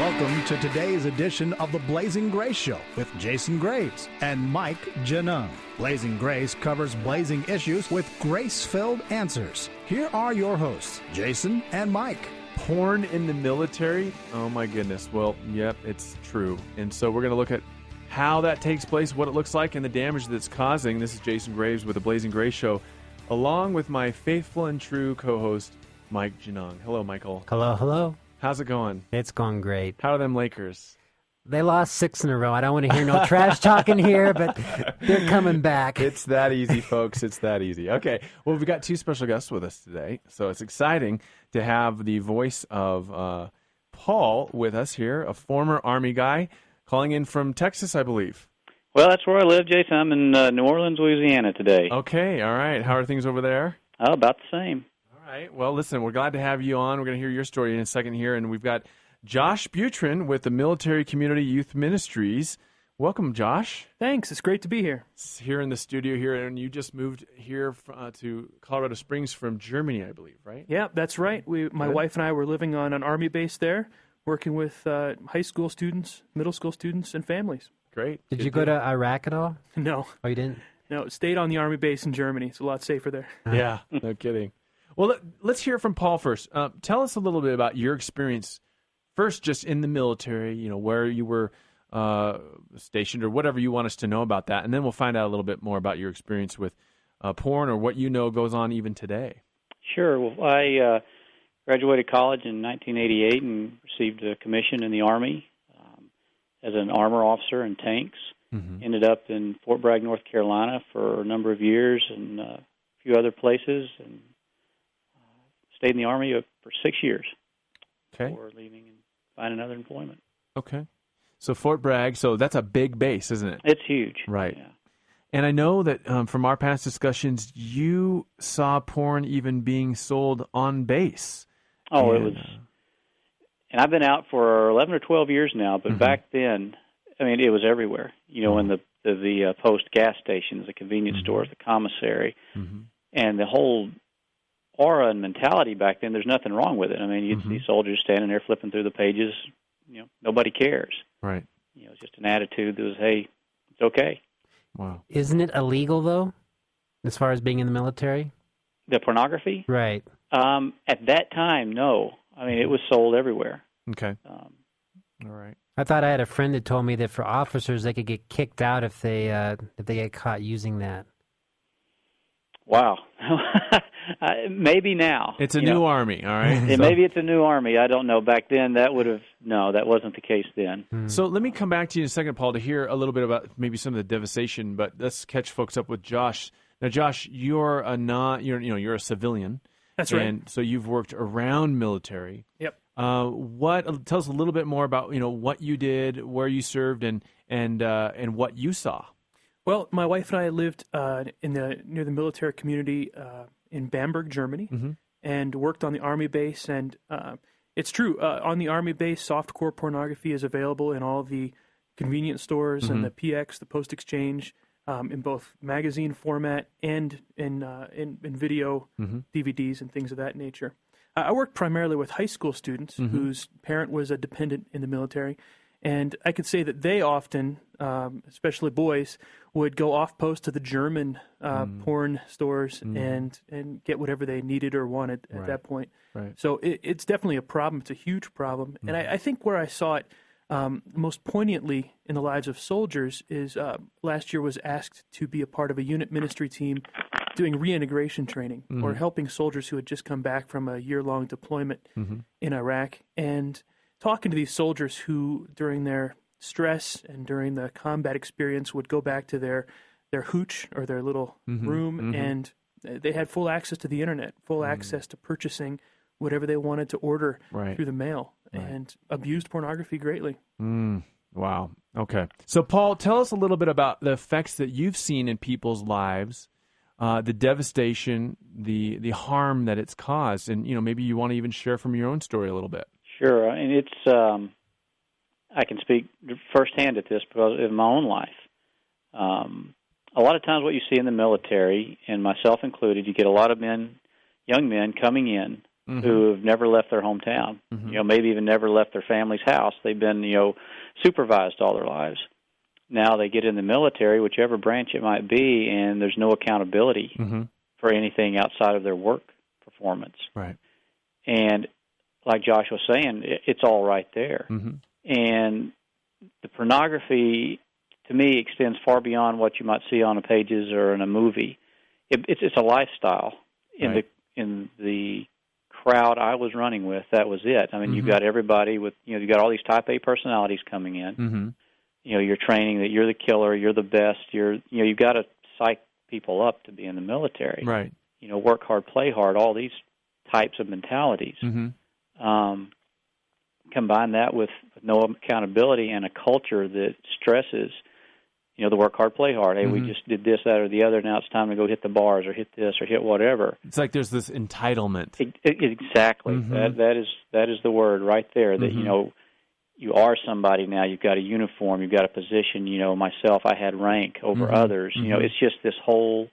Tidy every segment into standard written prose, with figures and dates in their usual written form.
Welcome to today's edition of the Blazing Grace Show with Jason Graves and Mike Janung. Blazing Grace covers blazing issues with grace-filled answers. Here are your hosts, Jason and Mike. Porn in the military? Oh my goodness. Well, yep, it's true. And so we're going to look at how that takes place, what it looks like, and the damage that's causing. This is Jason Graves with the Blazing Grace Show, along with my faithful and true co-host, Mike Janung. Hello, Michael. Hello, hello. How's it going? It's going great. How are them Lakers? They lost 6 in a row. I don't want to hear no trash talking here, but they're coming back. It's that easy, folks. It's that easy. Okay. Well, we've got 2 special guests with us today, so it's exciting to have the voice of Paul with us here, a former Army guy calling in from Texas, I believe. Well, that's where I live, Jason. I'm in New Orleans, Louisiana today. Okay. All right. How are things over there? Oh, about the same. All right. Well, listen, we're glad to have you on. We're going to hear your story in a second here, and we've got Josh Butrin with the Military Community Youth Ministries. Welcome, Josh. Thanks. It's great to be here. Here in the studio here, and you just moved here to Colorado Springs from Germany, I believe, right? Yeah, that's right. My wife and I were living on an Army base there, working with high school students, middle school students, and families. Great. Did you go to Iraq at all? No. Oh, you didn't? No, stayed on the Army base in Germany. It's a lot safer there. Yeah, no kidding. Well, let's hear from Paul first. Tell us a little bit about your experience, first just in the military, where you were stationed or whatever you want us to know about that, and then we'll find out a little bit more about your experience with porn or what you know goes on even today. Sure. Well, I graduated college in 1988 and received a commission in the Army as an armor officer in tanks. Mm-hmm. Ended up in Fort Bragg, North Carolina for a number of years and a few other places, and stayed in the Army for 6 years before leaving and finding another employment. Okay. So Fort Bragg, so that's a big base, isn't it? It's huge. Right. Yeah. And I know that from our past discussions, you saw porn even being sold on base. Oh, it was. And I've been out for 11 or 12 years now, but back then, I mean, it was everywhere. In the post gas stations, the convenience stores, the commissary, and the whole aura and mentality back then, there's nothing wrong with it. I mean, you'd see soldiers standing there flipping through the pages. Nobody cares. Right. It's just an attitude that was, hey, it's okay. Wow. Isn't it illegal, though, as far as being in the military? The pornography? Right. At that time, no. I mean, it was sold everywhere. Okay. All right. I thought I had a friend that told me that for officers, they could get kicked out if they get caught using that. Wow. Maybe now. It's a new Army, all right? Maybe it's a new Army. I don't know. Back then, that wasn't the case then. So let me come back to you in a second, Paul, to hear a little bit about maybe some of the devastation, but let's catch folks up with Josh. Now, Josh, you're a civilian. That's right. And so you've worked around military. Yep. Tell us a little bit more about, what you did, where you served, and what you saw. Well, my wife and I lived near the military community in Bamberg, Germany, and worked on the Army base. And it's true, on the Army base, softcore pornography is available in all the convenience stores and the PX, the Post Exchange, in both magazine format and in video DVDs and things of that nature. I worked primarily with high school students whose parent was a dependent in the military. And I could say that they often, especially boys, would go off post to the German porn stores and get whatever they needed or wanted at that point. Right. So it's definitely a problem. It's a huge problem. And I think where I saw it most poignantly in the lives of soldiers is last year was asked to be a part of a unit ministry team doing reintegration training or helping soldiers who had just come back from a year-long deployment in Iraq, and talking to these soldiers who, during their stress and during the combat experience, would go back to their hooch or their little room, and they had full access to the internet, full access to purchasing whatever they wanted to order through the mail, and abused pornography greatly. Wow. Okay. So, Paul, tell us a little bit about the effects that you've seen in people's lives, the devastation, the harm that it's caused, and maybe you want to even share from your own story a little bit. Sure, and it's I can speak firsthand at this because of my own life. A lot of times what you see in the military, and myself included, you get a lot of young men coming in who have never left their hometown, maybe even never left their family's house. They've been, supervised all their lives. Now they get in the military, whichever branch it might be, and there's no accountability for anything outside of their work performance. Right. And like Josh was saying, it's all right there. And the pornography, to me, extends far beyond what you might see on the pages or in a movie. It's a lifestyle. In the crowd I was running with, that was it. I mean, you've got everybody with, you've got all these type A personalities coming in. You're training that you're the killer, you're the best. You've got to psych people up to be in the military. Right. Work hard, play hard, all these types of mentalities. Combine that with no accountability and a culture that stresses, the work hard, play hard. Hey, we just did this, that, or the other. Now it's time to go hit the bars or hit this or hit whatever. It's like there's this entitlement. Exactly. That is the word right there. That you are somebody now. You've got a uniform. You've got a position. Myself, I had rank over others. It's just this whole,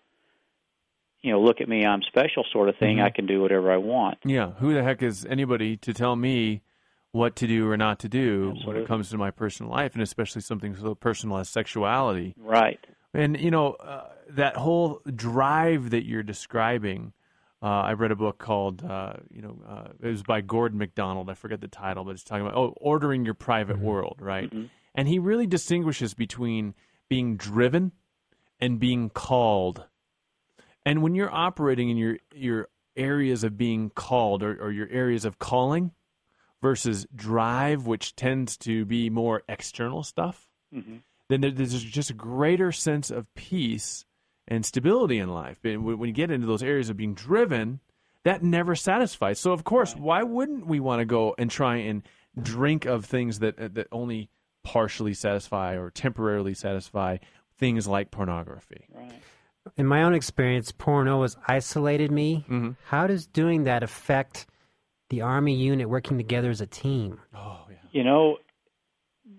look at me, I'm special sort of thing. I can do whatever I want. Yeah. Who the heck is anybody to tell me what to do or not to do when it comes to my personal life, and especially something so personal as sexuality. Right. And, that whole drive that you're describing, I read a book called, it was by Gordon MacDonald. I forget the title, but it's talking about, ordering your private world, right? And he really distinguishes between being driven and being called. And when you're operating in your areas of being called or your areas of calling, versus drive, which tends to be more external stuff, then there's just a greater sense of peace and stability in life. When you get into those areas of being driven, that never satisfies. So, of course, why wouldn't we want to go and try and drink of things that only partially satisfy or temporarily satisfy, things like pornography? Right. In my own experience, porno has isolated me. How does doing that affect the Army unit working together as a team? Oh, yeah.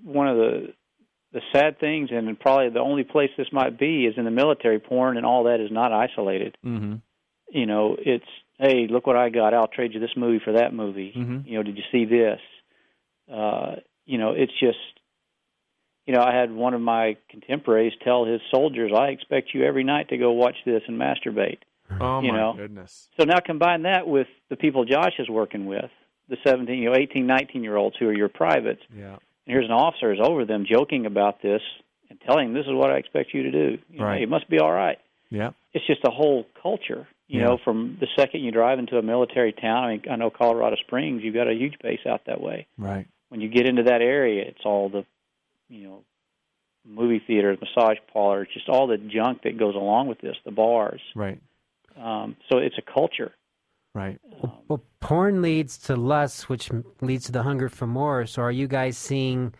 One of the sad things, and probably the only place this might be, is in the military. Porn and all that is not isolated. It's, hey, look what I got. I'll trade you this movie for that movie. Did you see this? It's just, I had one of my contemporaries tell his soldiers, I expect you every night to go watch this and masturbate. Oh, my goodness. So now combine that with the people Josh is working with, the 17, 18, 19-year-olds who are your privates. Yeah. And here's an officer who's over them joking about this and telling them, this is what I expect you to do. Hey, it must be all right. Yeah. It's just a whole culture, from the second you drive into a military town. I mean, I know Colorado Springs, you've got a huge base out that way. Right. When you get into that area, it's all the, movie theaters, massage parlors, just all the junk that goes along with this, the bars. Right. So it's a culture. Right. Well, porn leads to lust, which leads to the hunger for more. So are you guys seeing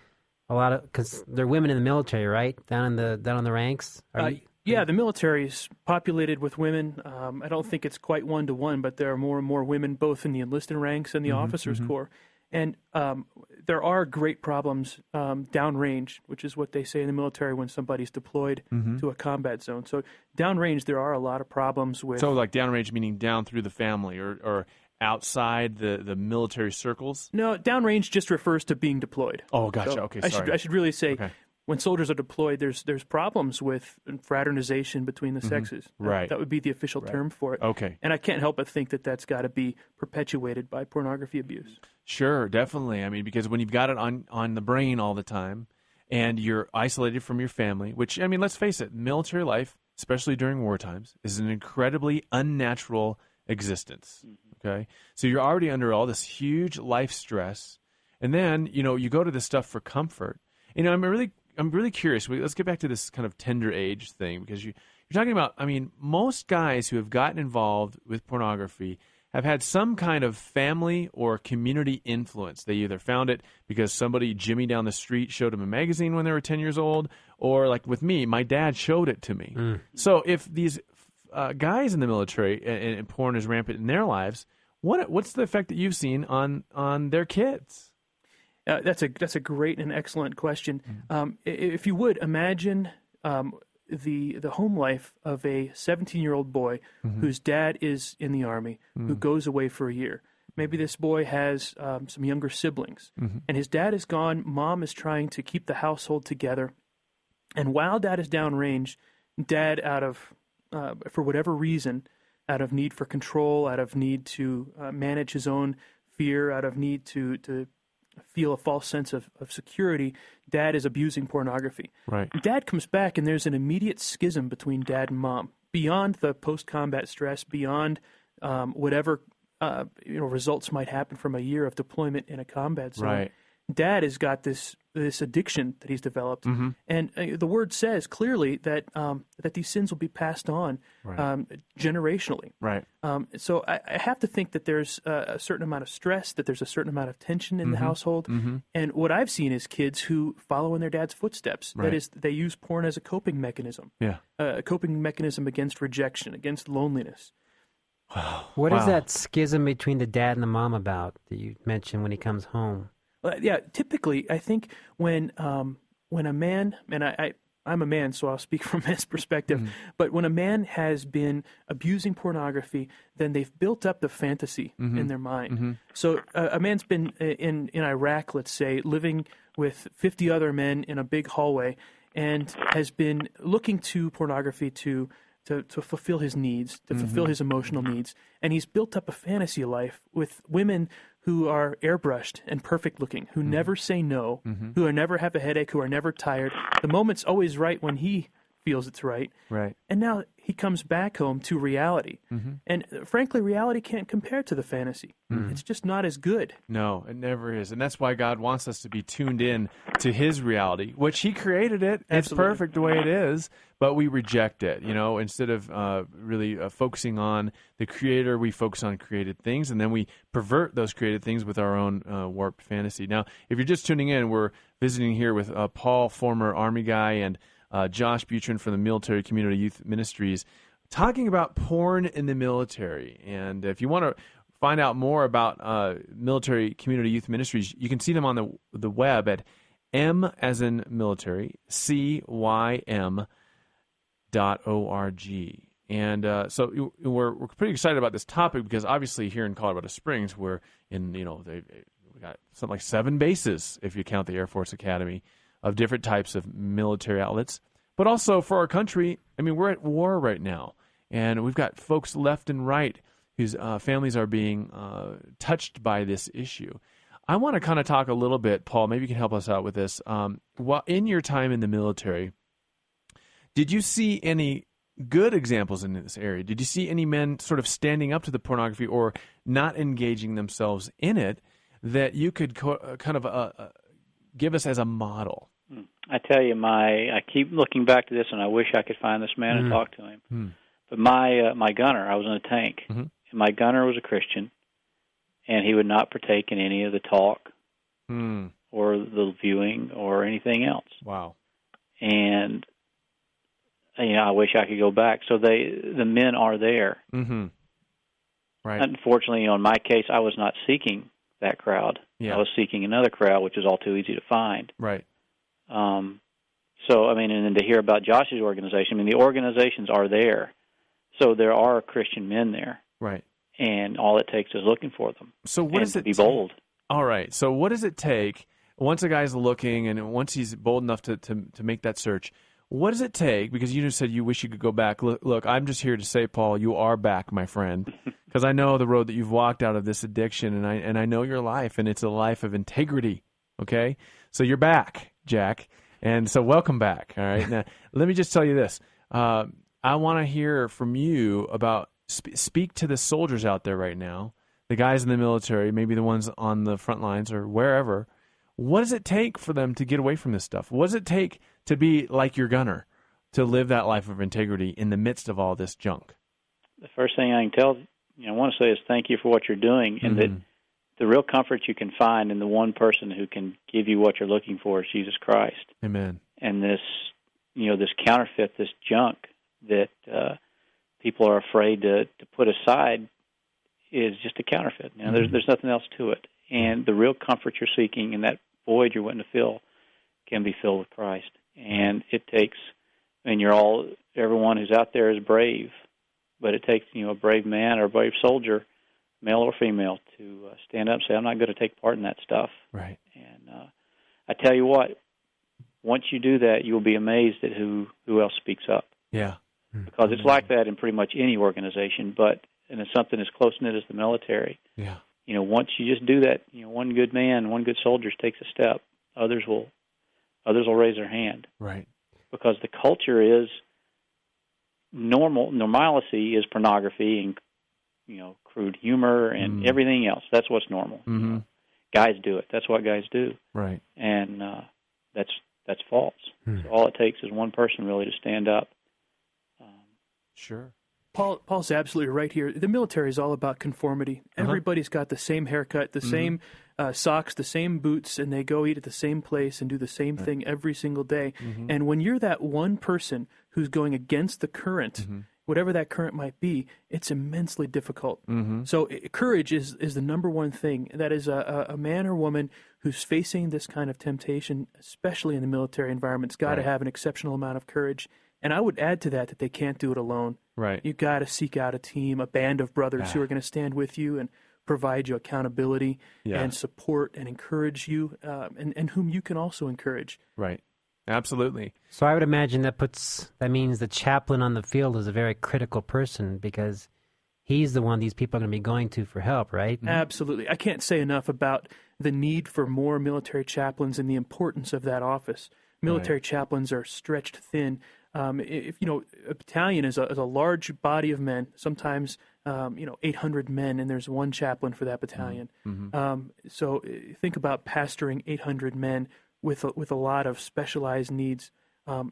a lot of, because there are women in the military, right? Down in the ranks? Yeah, the military is populated with women. I don't think it's quite 1-to-1, but there are more and more women both in the enlisted ranks and the officers' corps. And there are great problems downrange, which is what they say in the military when somebody's deployed to a combat zone. So downrange, there are a lot of problems with... So like downrange meaning down through the family or outside the military circles? No, downrange just refers to being deployed. Oh, gotcha. So okay, sorry. I should really say... Okay. When soldiers are deployed, there's problems with fraternization between the sexes. Right. That would be the official term for it. Okay. And I can't help but think that that's got to be perpetuated by pornography abuse. Sure, definitely. I mean, because when you've got it on the brain all the time and you're isolated from your family, which, I mean, let's face it, military life, especially during war times, is an incredibly unnatural existence. Okay? So you're already under all this huge life stress. And then, you go to this stuff for comfort. I'm really curious. Let's get back to this kind of tender age thing, because you're talking about, I mean, most guys who have gotten involved with pornography have had some kind of family or community influence. They either found it because somebody, Jimmy down the street, showed them a magazine when they were 10 years old, or like with me, my dad showed it to me. So if these guys in the military and porn is rampant in their lives, what's the effect that you've seen on their kids? That's a great and excellent question. If you would imagine the home life of a 17-year-old boy whose dad is in the Army, who goes away for a year. Maybe this boy has some younger siblings, and his dad is gone. Mom is trying to keep the household together. And while dad is downrange, dad, out of, for whatever reason, out of need for control, out of need to manage his own fear, out of need to feel a false sense of security, dad is abusing pornography. Right. Dad comes back, and there's an immediate schism between dad and mom, beyond the post-combat stress, beyond whatever results might happen from a year of deployment in a combat zone. Right. Dad has got this addiction that he's developed, and the word says clearly that that these sins will be passed on generationally. Right. So I have to think that there's a certain amount of stress, that there's a certain amount of tension in the household, and what I've seen is kids who follow in their dad's footsteps. Right. That is, they use porn as a coping mechanism. Yeah. A coping mechanism against rejection, against loneliness. What is that schism between the dad and the mom about that you mentioned when he comes home? Yeah, typically, I think when a man, and I'm a man, so I'll speak from his perspective, but when a man has been abusing pornography, then they've built up the fantasy in their mind. So a man's been in Iraq, let's say, living with 50 other men in a big hallway, and has been looking to pornography to fulfill his needs, to fulfill his emotional needs. And he's built up a fantasy life with women who are airbrushed and perfect looking, who never say no, who never have a headache, who are never tired. The moment's always right when he feels it's right. Right. And now he comes back home to reality. And frankly, reality can't compare to the fantasy. It's just not as good. No, it never is. And that's why God wants us to be tuned in to his reality, which he created it. It's Absolutely. perfect the way it is, but we reject it. Instead of really focusing on the creator, we focus on created things, and then we pervert those created things with our own warped fantasy. Now, if you're just tuning in, we're visiting here with Paul, former Army guy, and Josh Butrin from the Military Community Youth Ministries, talking about porn in the military. And if you want to find out more about Military Community Youth Ministries, you can see them on the web at M as in military, CYM.org. And so we're pretty excited about this topic because obviously here in Colorado Springs, we're in, we got something like 7 bases, if you count the Air Force Academy, of different types of military outlets. But also for our country, we're at war right now. And we've got folks left and right whose families are being touched by this issue. I want to kind of talk a little bit, Paul, maybe you can help us out with this. In your time in the military, did you see any good examples in this area? Did you see any men sort of standing up to the pornography or not engaging themselves in it that you could kind of give us as a model? I tell you, I keep looking back to this, and I wish I could find this man and talk to him. But my gunner, I was in a tank, and my gunner was a Christian, and he would not partake in any of the talk or the viewing or anything else. Wow. And I wish I could go back. So the men are there. Right. Unfortunately, in my case, I was not seeking that crowd. Yeah. I was seeking another crowd, which is all too easy to find. Right. And then to hear about Josh's organization, the organizations are there. So there are Christian men there. Right. And all it takes is looking for them. So what does it be bold? All right. So what does it take once a guy's looking and once he's bold enough to make that search? What does it take? Because you just said you wish you could go back. Look, I'm just here to say, Paul, you are back, my friend, because I know the road that you've walked out of this addiction, and I know your life, and it's a life of integrity. Okay, so you're back, Jack, and so welcome back. All right. Now, let me just tell you this. I want to hear from you about speak to the soldiers out there right now, the guys in the military, maybe the ones on the front lines or wherever. What does it take for them to get away from this stuff? What does it take to be like your gunner, to live that life of integrity in the midst of all this junk? The first thing I can I want to say is thank you for what you're doing, and that the real comfort you can find in the one person who can give you what you're looking for is Jesus Christ. Amen. And this, this counterfeit, this junk that people are afraid to put aside is just a counterfeit. There's nothing else to it. And the real comfort you're seeking and that void you're wanting to fill can be filled with Christ. And it takes, everyone who's out there is brave, but it takes, a brave man or a brave soldier male or female, to stand up and say, I'm not going to take part in that stuff. Right. And I tell you what, once you do that, you'll be amazed at who else speaks up. Yeah. Because it's like that in pretty much any organization, but it's something as close-knit as the military. Yeah. Once you just do that, one good man, one good soldier takes a step, others will raise their hand. Right. Because the culture is normalcy is pornography and, crude humor and everything else. That's what's normal. Mm-hmm. Guys do it. That's what guys do. Right. And that's false. So all it takes is one person really to stand up. Sure. Paul's absolutely right here. The military is all about conformity. Everybody's got the same haircut, the same socks, the same boots, and they go eat at the same place and do the same thing every single day. And when you're that one person who's going against the current, whatever that current might be, it's immensely difficult. So courage is the number one thing. That is a man or woman who's facing this kind of temptation, especially in the military environment, has got to have an exceptional amount of courage. And I would add to that they can't do it alone. Right. You got to seek out a team, a band of brothers who are going to stand with you and provide you accountability and support and encourage you, and whom you can also encourage. Right. Absolutely. So I would imagine that means the chaplain on the field is a very critical person because he's the one these people are going to be going to for help, right? Absolutely. I can't say enough about the need for more military chaplains and the importance of that office. Military chaplains are stretched thin. If a battalion is a large body of men, sometimes 800 men, and there's one chaplain for that battalion. So think about pastoring 800 men with a lot of specialized needs.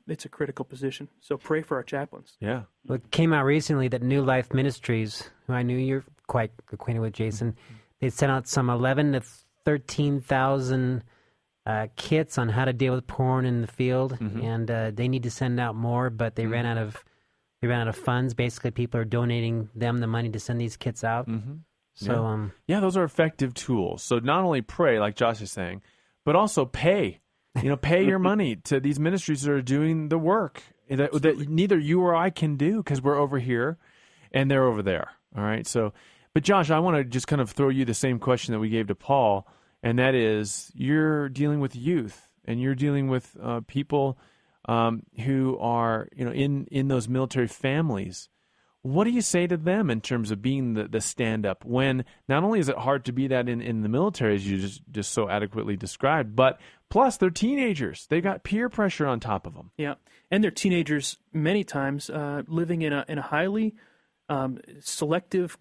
It's a critical position. So pray for our chaplains. Yeah. Well, it came out recently that New Life Ministries, who I knew you're quite acquainted with, Jason, they sent out some 11 to 13,000 kits on how to deal with porn in the field, and they need to send out more, but they ran out of funds. Basically, people are donating them the money to send these kits out. So, those are effective tools. So not only pray, like Josh is saying, but also pay. Pay your money to these ministries that are doing the work that neither you or I can do because we're over here and they're over there. All right. So, but Josh, I want to just kind of throw you the same question that we gave to Paul. And that is, you're dealing with youth, and you're dealing with people who are, in those military families. What do you say to them in terms of being the stand-up when not only is it hard to be that in the military, as you just so adequately described, but plus they're teenagers. They got peer pressure on top of them. Yeah, and they're teenagers many times living in a highly selective,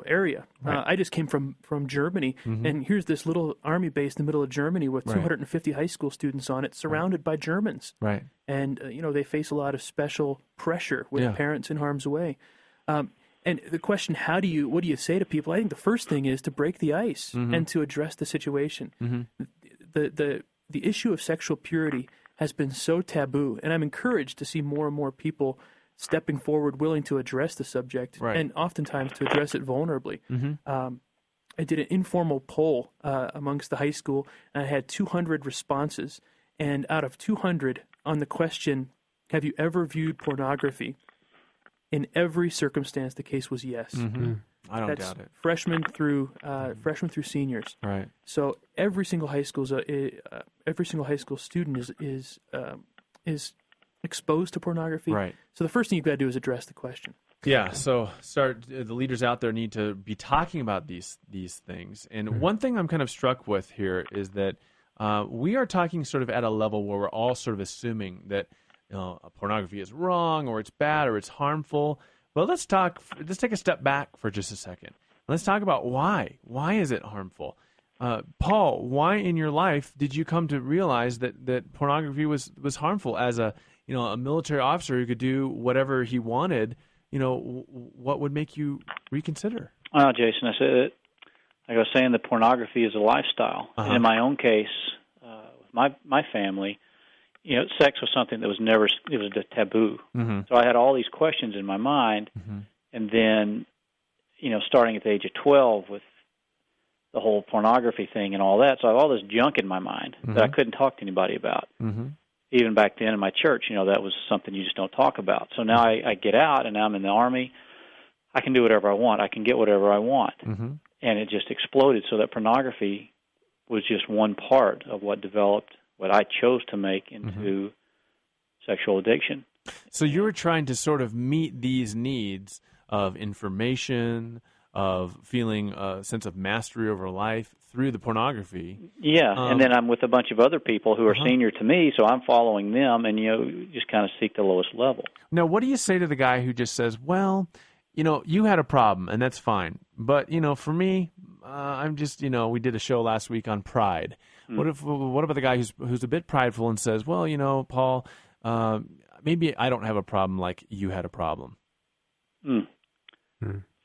area. Right. I just came from Germany, and here's this little army base in the middle of Germany with 250 high school students on it, surrounded by Germans. Right. And they face a lot of special pressure with parents in harm's way. And the question, what do you say to people? I think the first thing is to break the ice and to address the situation. The issue of sexual purity has been so taboo, and I'm encouraged to see more and more people stepping forward, willing to address the subject, and oftentimes to address it vulnerably. I did an informal poll amongst the high school, and I had 200 responses. And out of 200, on the question, have you ever viewed pornography? In every circumstance, the case was yes. I don't doubt it. Freshmen through seniors. Right. So every single high school student is exposed to pornography. Right. So the first thing you've got to do is address the question. Yeah. So the leaders out there need to be talking about these things. And one thing I'm kind of struck with here is that we are talking sort of at a level where we're all sort of assuming that pornography is wrong or it's bad or it's harmful. But let's take a step back for just a second. Let's talk about why. Why is it harmful? Paul, why in your life did you come to realize that pornography was harmful as a military officer who could do whatever he wanted? What would make you reconsider? Jason, I said it. Like I was saying, the pornography is a lifestyle. And in my own case, with my family, sex was something that was it was a taboo. So I had all these questions in my mind, and then, starting at the age of 12 with the whole pornography thing and all that, so I have all this junk in my mind that I couldn't talk to anybody about. Even back then in my church, that was something you just don't talk about. So now I get out, and now I'm in the Army. I can do whatever I want. I can get whatever I want. and it just exploded. So that pornography was just one part of what developed what I chose to make into sexual addiction. So you were trying to sort of meet these needs of information, of feeling a sense of mastery over life through the pornography. Yeah, and then I'm with a bunch of other people who are senior to me, so I'm following them, and you just kind of seek the lowest level. Now, what do you say to the guy who just says, well, you had a problem, and that's fine. But, for me, I'm just, we did a show last week on pride. What about the guy who's a bit prideful and says, well, Paul, maybe I don't have a problem like you had a problem?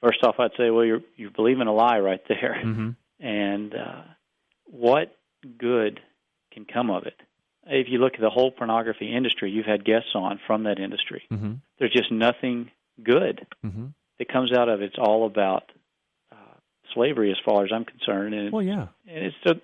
First off, I'd say, well, you're believing a lie right there. And what good can come of it? If you look at the whole pornography industry, you've had guests on from that industry. There's just nothing good that comes out of it. It's all about slavery as far as I'm concerned. And yeah. And it's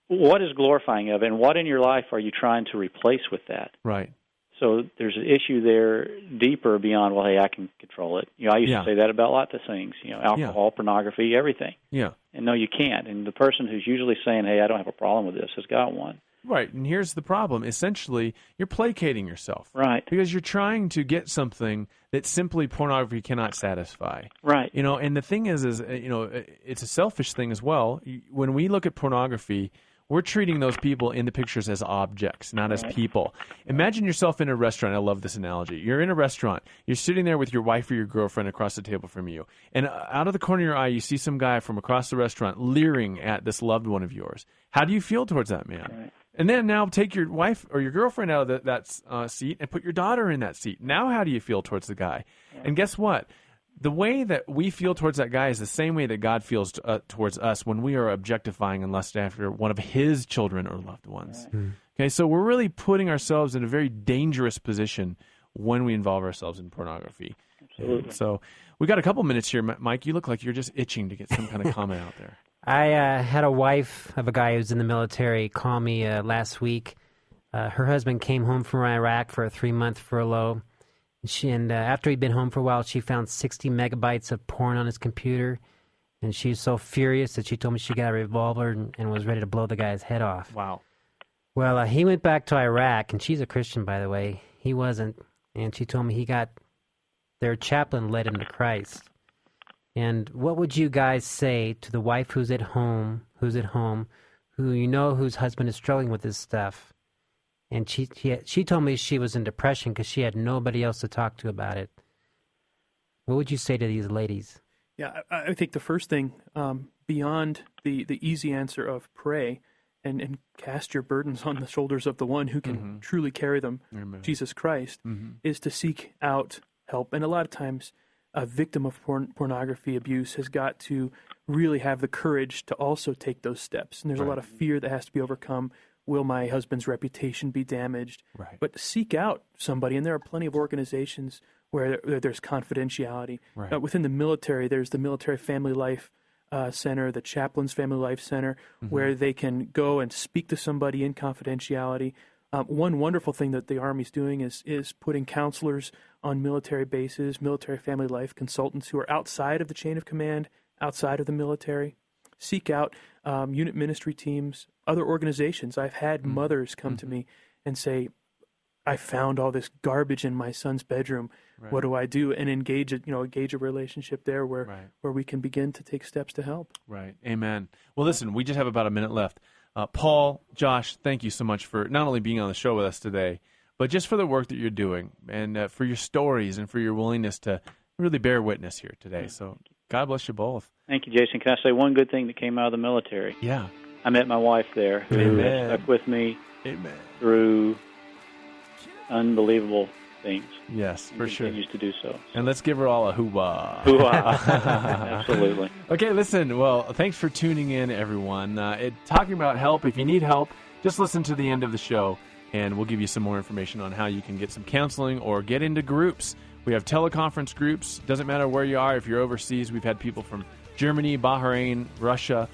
what is glorifying of it, and what in your life are you trying to replace with that? Right. So there's an issue there deeper beyond, well, hey, I can control it. I used to say that about lots of things, alcohol, pornography, everything. Yeah. And no, you can't. And the person who's usually saying, hey, I don't have a problem with this has got one. Right. And here's the problem. Essentially, you're placating yourself. Right. Because you're trying to get something that simply pornography cannot satisfy. Right. And the thing is, it's a selfish thing as well. When we look at pornography, we're treating those people in the pictures as objects, not as people. Imagine yourself in a restaurant. I love this analogy. You're in a restaurant. You're sitting there with your wife or your girlfriend across the table from you. And out of the corner of your eye, you see some guy from across the restaurant leering at this loved one of yours. How do you feel towards that man? Right. And then now take your wife or your girlfriend out of that seat and put your daughter in that seat. Now how do you feel towards the guy? Yeah. And guess what? The way that we feel towards that guy is the same way that God feels towards us when we are objectifying and lusting after one of his children or loved ones. Right. Okay, so we're really putting ourselves in a very dangerous position when we involve ourselves in pornography. Absolutely. So we got a couple minutes here. Mike, you look like you're just itching to get some kind of comment out there. I had a wife of a guy who's in the military call me last week. Her husband came home from Iraq for a 3-month furlough. And after he'd been home for a while, she found 60 megabytes of porn on his computer. And she was so furious that she told me she got a revolver and was ready to blow the guy's head off. Wow. Well, he went back to Iraq, and she's a Christian, by the way. He wasn't. And she told me he got their chaplain led him to Christ. And what would you guys say to the wife who's at home, whose husband is struggling with this stuff? And she told me she was in depression because she had nobody else to talk to about it. What would you say to these ladies? Yeah, I think the first thing, beyond the easy answer of pray and cast your burdens on the shoulders of the one who can truly carry them, Jesus Christ, is to seek out help. And a lot of times a victim of pornography abuse has got to really have the courage to also take those steps. And there's a lot of fear that has to be overcome. Will my husband's reputation be damaged? Right. But seek out somebody, and there are plenty of organizations where there's confidentiality. Right. Within the military, there's the Military Family Life Center, the Chaplain's Family Life Center, where they can go and speak to somebody in confidentiality. One wonderful thing that the Army's doing is putting counselors on military bases, military family life consultants who are outside of the chain of command, outside of the military. Seek out unit ministry teams, other organizations. I've had mothers come to me and say, I found all this garbage in my son's bedroom. Right. What do I do? And engage a relationship there where we can begin to take steps to help. Right. Amen. Well, listen, we just have about a minute left. Paul, Josh, thank you so much for not only being on the show with us today, but just for the work that you're doing and for your stories and for your willingness to really bear witness here today. So God bless you both. Thank you, Jason. Can I say one good thing that came out of the military? Yeah. I met my wife there who has stuck with me through unbelievable things. Yes, for sure. Continues to do so. And let's give her all a hoorah. Hoorah. Absolutely. Okay, listen, well, thanks for tuning in, everyone. Talking about help, if you need help, just listen to the end of the show, and we'll give you some more information on how you can get some counseling or get into groups. We have teleconference groups. Doesn't matter where you are. If you're overseas, we've had people from Germany, Bahrain, Russia.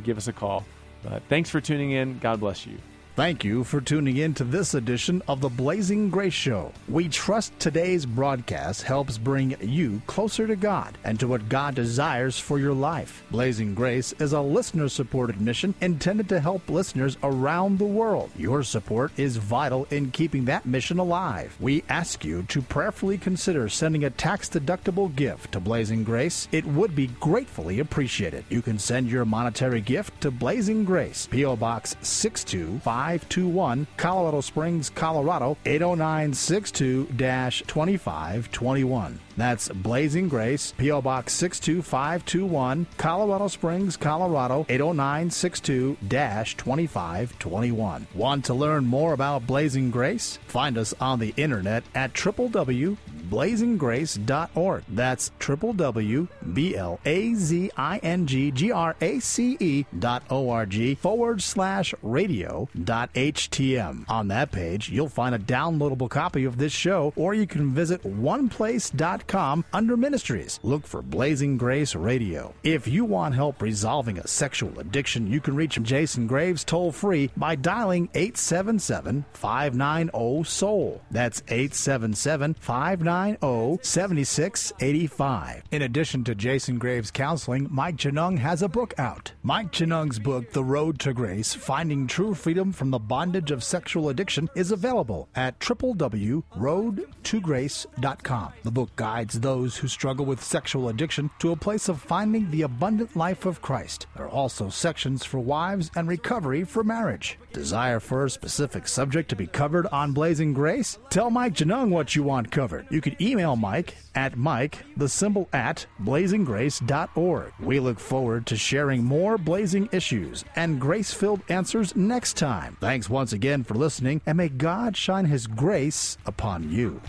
Give us a call. But thanks for tuning in. God bless you. Thank you for tuning in to this edition of the Blazing Grace Show. We trust today's broadcast helps bring you closer to God and to what God desires for your life. Blazing Grace is a listener-supported mission intended to help listeners around the world. Your support is vital in keeping that mission alive. We ask you to prayerfully consider sending a tax-deductible gift to Blazing Grace. It would be gratefully appreciated. You can send your monetary gift to Blazing Grace, P.O. Box 62521, Colorado Springs, Colorado 80962-2521. That's Blazing Grace, P.O. Box 62521, Colorado Springs, Colorado 80962-2521. Want to learn more about Blazing Grace? Find us on the internet at www.blazinggrace.org. That's www.blazinggrace.org/radio.htm. On that page, you'll find a downloadable copy of this show, or you can visit oneplace.com under Ministries. Look for Blazing Grace Radio. If you want help resolving a sexual addiction, you can reach Jason Graves toll-free by dialing 877-590-SOUL. That's 877-590-7685. In addition to Jason Graves counseling, Mike Genung has a book out. Mike Genung's book, The Road to Grace, Finding True Freedom from the Bondage of Sexual Addiction, is available at www.roadtograce.com. The book guides those who struggle with sexual addiction to a place of finding the abundant life of Christ. There are also sections for wives and recovery for marriage. Desire for a specific subject to be covered on Blazing Grace? Tell Mike Genung what you want covered. You can email Mike at blazinggrace.org. We look forward to sharing more blazing issues and grace-filled answers next time. Thanks once again for listening, and may God shine His grace upon you.